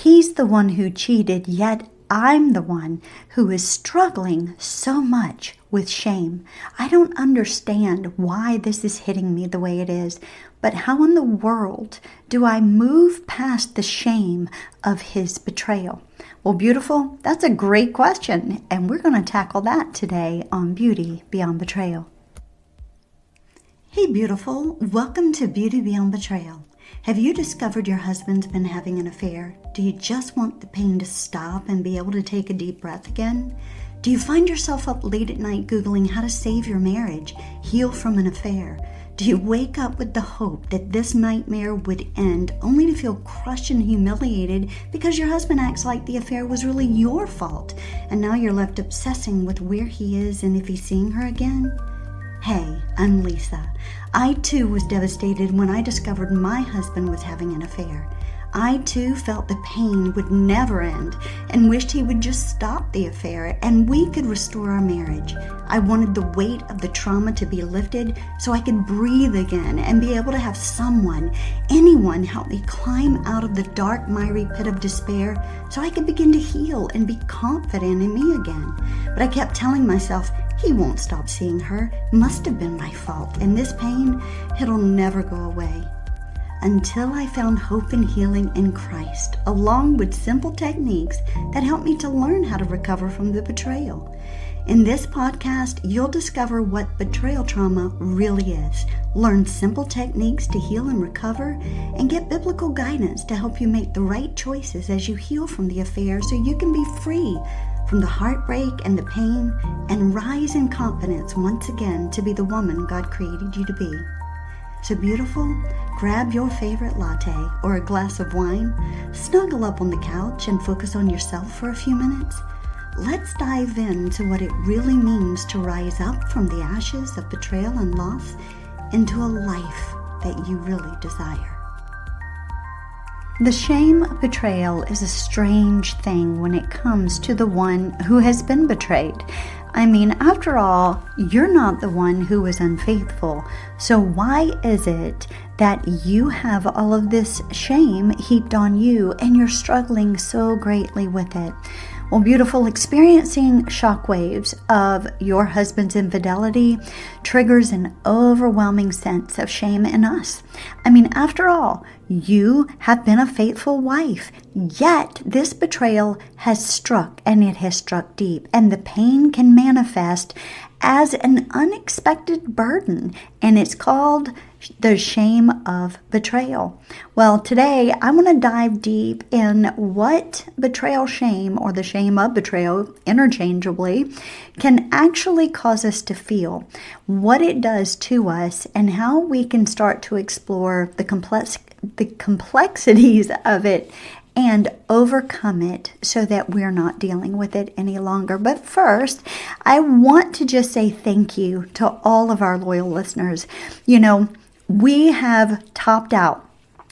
He's the one who cheated, yet I'm the one who is struggling so much with shame. I don't understand why this is hitting me the way it is, but how in the world do I move past the shame of his betrayal? Well, beautiful, that's a great question, and we're going to tackle that today on Beauty Beyond Betrayal. Hey, beautiful, welcome to Beauty Beyond Betrayal. Have you discovered your husband's been having an affair? Do you just want the pain to stop and be able to take a deep breath again? Do you find yourself up late at night Googling how to save your marriage, heal from an affair? Do you wake up with the hope that this nightmare would end only to feel crushed and humiliated because your husband acts like the affair was really your fault and now you're left obsessing with where he is and if he's seeing her again? Hey, I'm Lisa. I too was devastated when I discovered my husband was having an affair. I too felt the pain would never end and wished he would just stop the affair and we could restore our marriage. I wanted the weight of the trauma to be lifted so I could breathe again and be able to have someone, anyone, help me climb out of the dark, miry pit of despair so I could begin to heal and be confident in me again. But I kept telling myself, he won't stop seeing her. Must have been my fault. And this pain, it'll never go away. Until I found hope and healing in Christ, along with simple techniques that helped me to learn how to recover from the betrayal. In this podcast, you'll discover what betrayal trauma really is, learn simple techniques to heal and recover, and get biblical guidance to help you make the right choices as you heal from the affair so you can be free from the heartbreak and the pain and rise in confidence once again to be the woman God created you to be. So beautiful, grab your favorite latte or a glass of wine, snuggle up on the couch and focus on yourself for a few minutes. Let's dive into what it really means to rise up from the ashes of betrayal and loss into a life that you really desire. The shame of betrayal is a strange thing when it comes to the one who has been betrayed. I mean, after all, you're not the one who was unfaithful. So why is it that you have all of this shame heaped on you and you're struggling so greatly with it? Well, beautiful, experiencing shockwaves of your husband's infidelity triggers an overwhelming sense of shame in us. I mean, after all, you have been a faithful wife, yet this betrayal has struck, and it has struck deep, and the pain can manifest as an unexpected burden, and it's called the shame of betrayal. Well, today I want to dive deep in what betrayal shame, or the shame of betrayal interchangeably, can actually cause us to feel, what it does to us, and how we can start to explore the complexities of it and overcome it so that we're not dealing with it any longer. But first, I want to just say thank you to all of our loyal listeners. You know, we have topped out.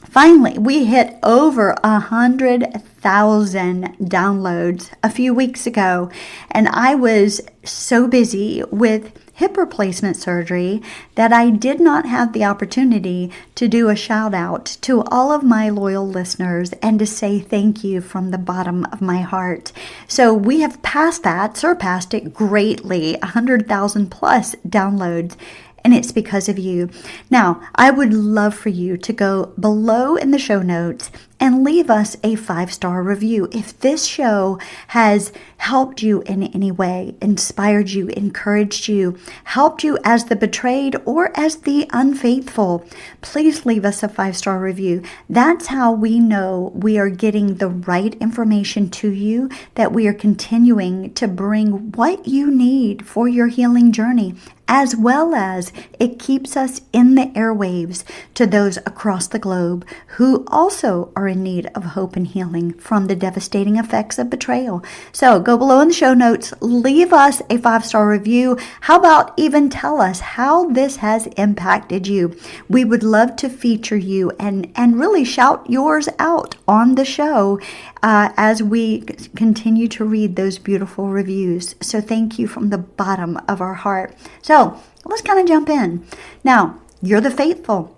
Finally, we hit over 100,000 downloads a few weeks ago, and I was so busy with hip replacement surgery that I did not have the opportunity to do a shout out to all of my loyal listeners and to say thank you from the bottom of my heart. So we have surpassed it greatly, 100,000 plus downloads. And it's because of you. Now, I would love for you to go below in the show notes and leave us a 5-star review. If this show has helped you in any way, inspired you, encouraged you, helped you as the betrayed or as the unfaithful, please leave us a 5-star review. That's how we know we are getting the right information to you, that we are continuing to bring what you need for your healing journey, as well as it keeps us in the airwaves to those across the globe who also are in need of hope and healing from the devastating effects of betrayal. So go below in the show notes, leave us a 5-star review. How about even tell us how this has impacted you? We would love to feature you and really shout yours out on the show as we continue to read those beautiful reviews. So thank you from the bottom of our heart. So let's kind of jump in. Now, you're the faithful.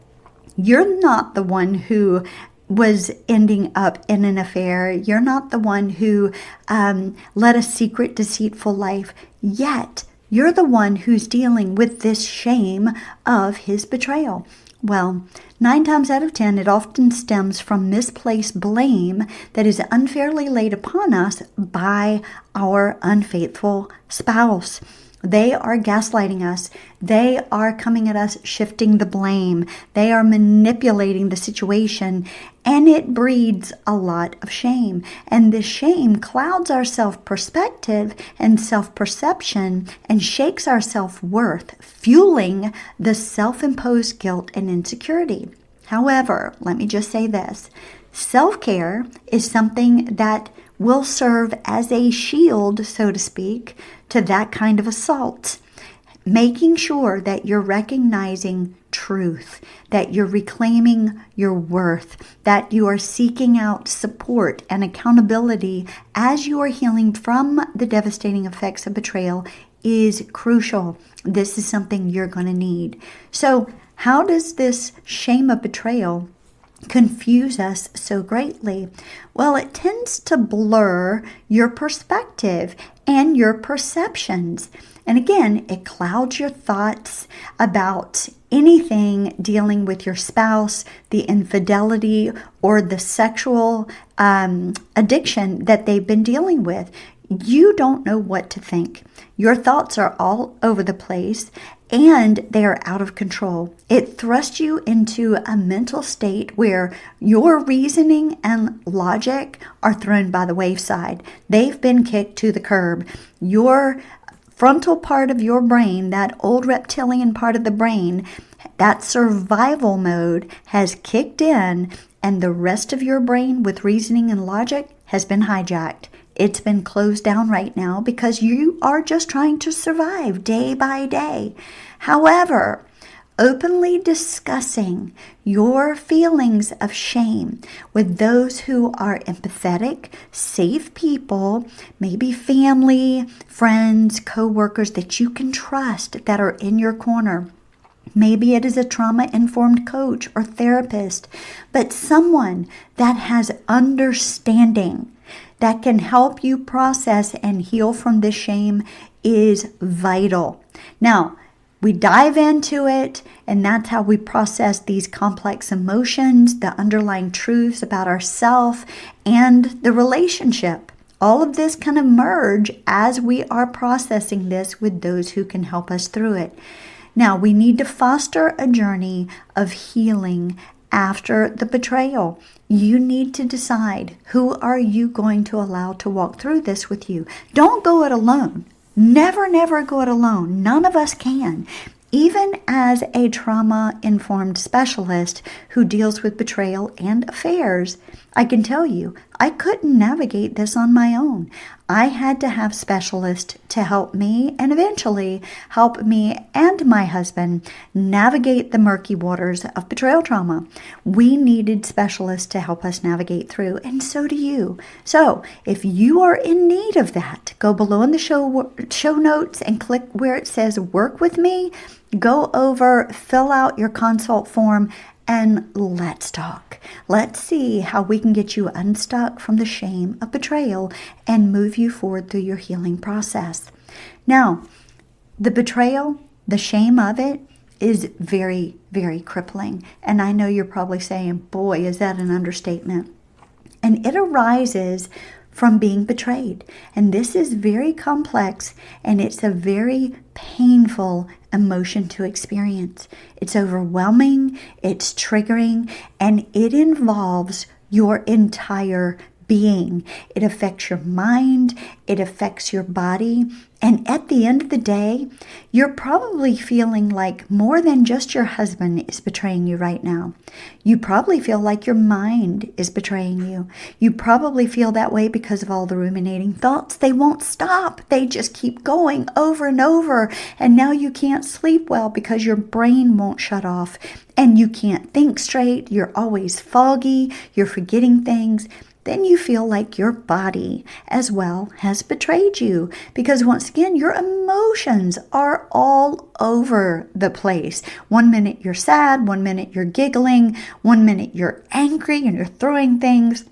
You're not the one who was ending up in an affair. You're not the one who led a secret, deceitful life. Yet, you're the one who's dealing with this shame of his betrayal. Well, 9 times out of 10, it often stems from misplaced blame that is unfairly laid upon us by our unfaithful spouse. They are gaslighting us. They are coming at us, shifting the blame. They are manipulating the situation, and it breeds a lot of shame. And this shame clouds our self-perspective and self-perception and shakes our self-worth, fueling the self-imposed guilt and insecurity. However, let me just say this. Self-care is something that will serve as a shield, so to speak, to that kind of assault. Making sure that you're recognizing truth, that you're reclaiming your worth, that you are seeking out support and accountability as you are healing from the devastating effects of betrayal is crucial. This is something you're going to need. So, how does this shame of betrayal confuse us so greatly? Well, it tends to blur your perspective and your perceptions. And again, it clouds your thoughts about anything dealing with your spouse, the infidelity, or the sexual addiction that they've been dealing with. You don't know what to think. Your thoughts are all over the place and they are out of control. It thrusts you into a mental state where your reasoning and logic are thrown by the wayside. They've been kicked to the curb. Your frontal part of your brain, that old reptilian part of the brain, that survival mode has kicked in, and the rest of your brain with reasoning and logic has been hijacked. It's been closed down right now because you are just trying to survive day by day. However, openly discussing your feelings of shame with those who are empathetic, safe people, maybe family, friends, co-workers that you can trust that are in your corner. Maybe it is a trauma-informed coach or therapist, but someone that has understanding that can help you process and heal from this shame is vital. Now, we dive into it, and that's how we process these complex emotions, the underlying truths about ourselves, and the relationship. All of this can emerge as we are processing this with those who can help us through it. Now, we need to foster a journey of healing after the betrayal. You need to decide, who are you going to allow to walk through this with you? Don't go it alone. Never, never go it alone. None of us can. Even as a trauma-informed specialist who deals with betrayal and affairs, I can tell you, I couldn't navigate this on my own. I had to have specialists to help me and eventually help me and my husband navigate the murky waters of betrayal trauma. We needed specialists to help us navigate through, and so do you. So if you are in need of that, go below in the show notes and click where it says work with me. Go over, fill out your consult form, and let's talk. Let's see how we can get you unstuck from the shame of betrayal and move you forward through your healing process. Now, the betrayal, the shame of it is very, very crippling. And I know you're probably saying, boy, is that an understatement? And it arises from being betrayed. And this is very complex, and it's a very painful emotion to experience. It's overwhelming, it's triggering, and it involves your entire being. It affects your mind, it affects your body, and at the end of the day, you're probably feeling like more than just your husband is betraying you right now. You probably feel like your mind is betraying you. You probably feel that way because of all the ruminating thoughts. They won't stop. They just keep going over and over. And now you can't sleep well because your brain won't shut off and you can't think straight. You're always foggy. You're forgetting things. then you feel like your body as well has betrayed you. Because once again, your emotions are all over the place. One minute you're sad, one minute you're giggling, one minute you're angry and you're throwing things.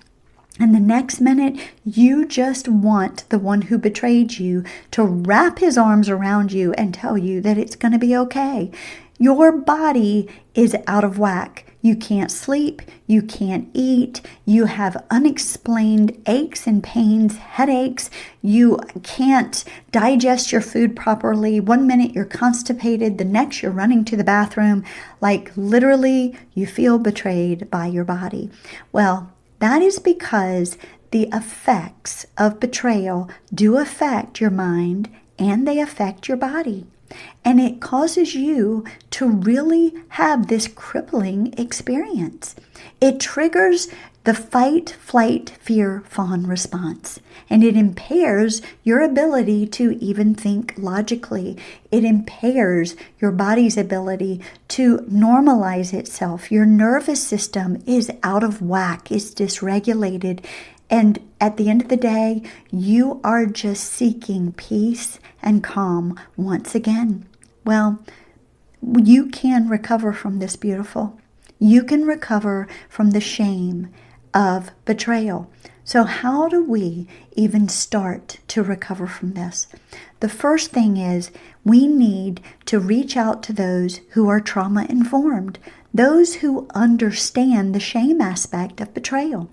And the next minute, you just want the one who betrayed you to wrap his arms around you and tell you that it's going to be okay. Your body is out of whack. You can't sleep, you can't eat, you have unexplained aches and pains, headaches, you can't digest your food properly. One minute you're constipated, the next you're running to the bathroom. Like literally, you feel betrayed by your body. Well, that is because the effects of betrayal do affect your mind and they affect your body. And it causes you to really have this crippling experience. It triggers the fight, flight, fear, fawn response. And it impairs your ability to even think logically. It impairs your body's ability to normalize itself. Your nervous system is out of whack, it's dysregulated. And at the end of the day, you are just seeking peace and calm once again. Well, you can recover from this, beautiful. You can recover from the shame of betrayal. So how do we even start to recover from this? The first thing is we need to reach out to those who are trauma-informed, those who understand the shame aspect of betrayal.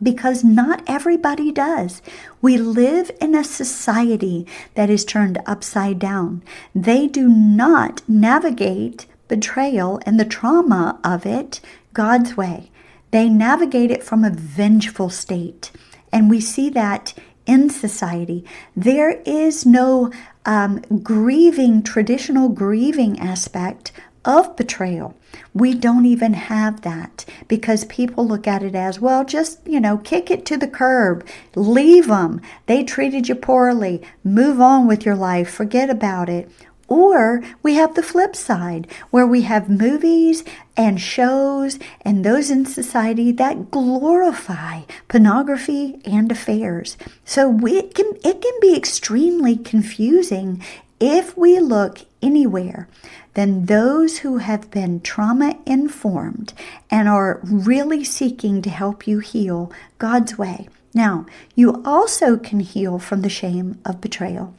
Because not everybody does. We live in a society that is turned upside down. They do not navigate betrayal and the trauma of it God's way. They navigate it from a vengeful state. And we see that in society. There is no traditional grieving aspect of betrayal. We don't even have that because people look at it as, well, just, kick it to the curb, leave them. They treated you poorly. Move on with your life. Forget about it. Or we have the flip side where we have movies and shows and those in society that glorify pornography and affairs. So it can be extremely confusing if we look anywhere. Then those who have been trauma-informed and are really seeking to help you heal God's way. Now, you also can heal from the shame of betrayal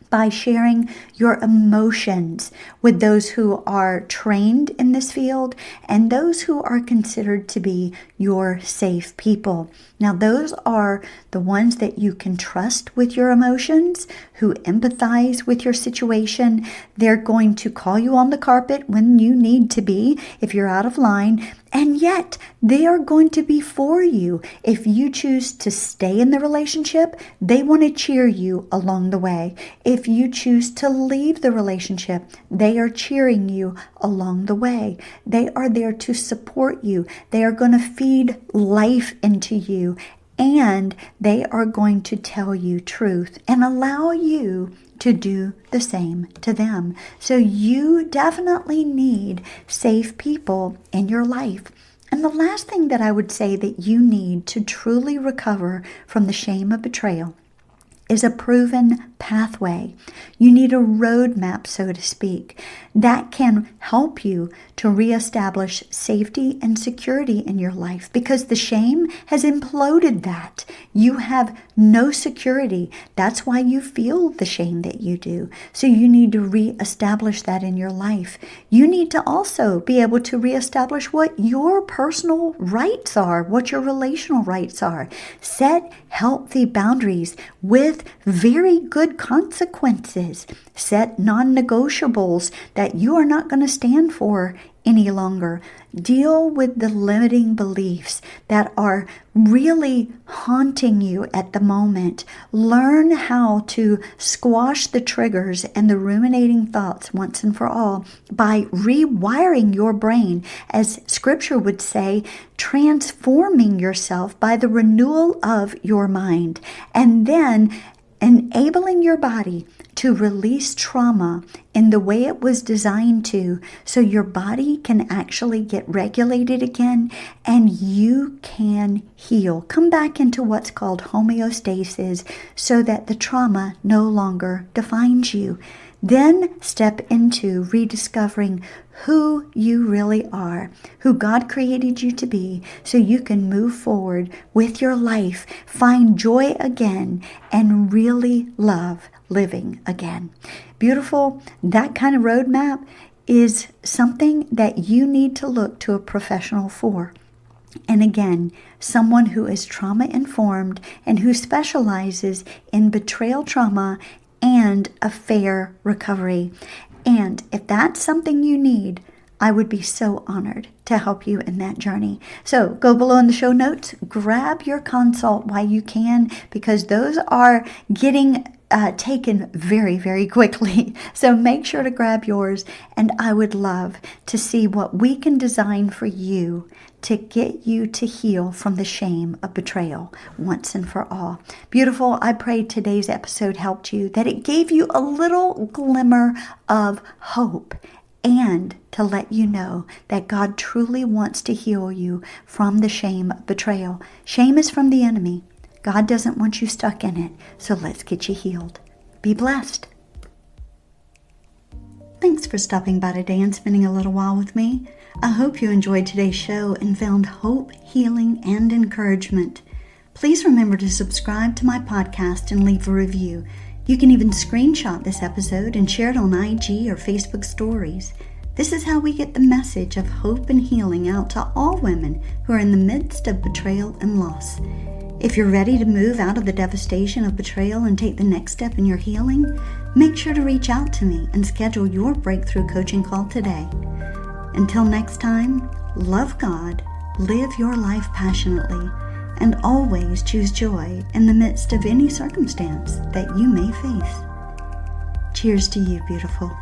by sharing your emotions with those who are trained in this field and those who are considered to be your safe people. Now, those are the ones that you can trust with your emotions, who empathize with your situation. They're going to call you on the carpet when you need to be, if you're out of line, and yet they are going to be for you. If you choose to stay in the relationship, they want to cheer you along the way. If you choose to leave the relationship, they are cheering you along the way. They are there to support you. They are going to feed life into you, and they are going to tell you truth and allow you to do the same to them. So you definitely need safe people in your life. And the last thing that I would say that you need to truly recover from the shame of betrayal is a proven pathway. You need a roadmap, so to speak, that can help you to reestablish safety and security in your life, because the shame has imploded that. You have no security. That's why you feel the shame that you do. So you need to reestablish that in your life. You need to also be able to reestablish what your personal rights are, what your relational rights are. Set healthy boundaries with very good consequences. Set non-negotiables that you are not going to stand for any longer. Deal with the limiting beliefs that are really haunting you at the moment. Learn how to squash the triggers and the ruminating thoughts once and for all by rewiring your brain, as Scripture would say, transforming yourself by the renewal of your mind, and then enabling your body to to release trauma in the way it was designed to, so your body can actually get regulated again and you can heal. Come back into what's called homeostasis so that the trauma no longer defines you. Then step into rediscovering who you really are, who God created you to be, so you can move forward with your life, find joy again, and really love living again. Beautiful. That kind of roadmap is something that you need to look to a professional for. And again, someone who is trauma informed and who specializes in betrayal trauma and affair recovery. And if that's something you need, I would be so honored to help you in that journey. So go below in the show notes, grab your consult while you can, because those are getting taken very, very quickly. So make sure to grab yours, and I would love to see what we can design for you to get you to heal from the shame of betrayal once and for all. Beautiful. I pray today's episode helped you, that it gave you a little glimmer of hope, and to let you know that God truly wants to heal you from the shame of betrayal. Shame is from the enemy. God doesn't want you stuck in it, so let's get you healed. Be blessed. Thanks for stopping by today and spending a little while with me. I hope you enjoyed today's show and found hope, healing, and encouragement. Please remember to subscribe to my podcast and leave a review. You can even screenshot this episode and share it on IG or Facebook stories. This is how we get the message of hope and healing out to all women who are in the midst of betrayal and loss. If you're ready to move out of the devastation of betrayal and take the next step in your healing, make sure to reach out to me and schedule your breakthrough coaching call today. Until next time, love God, live your life passionately, and always choose joy in the midst of any circumstance that you may face. Cheers to you, beautiful.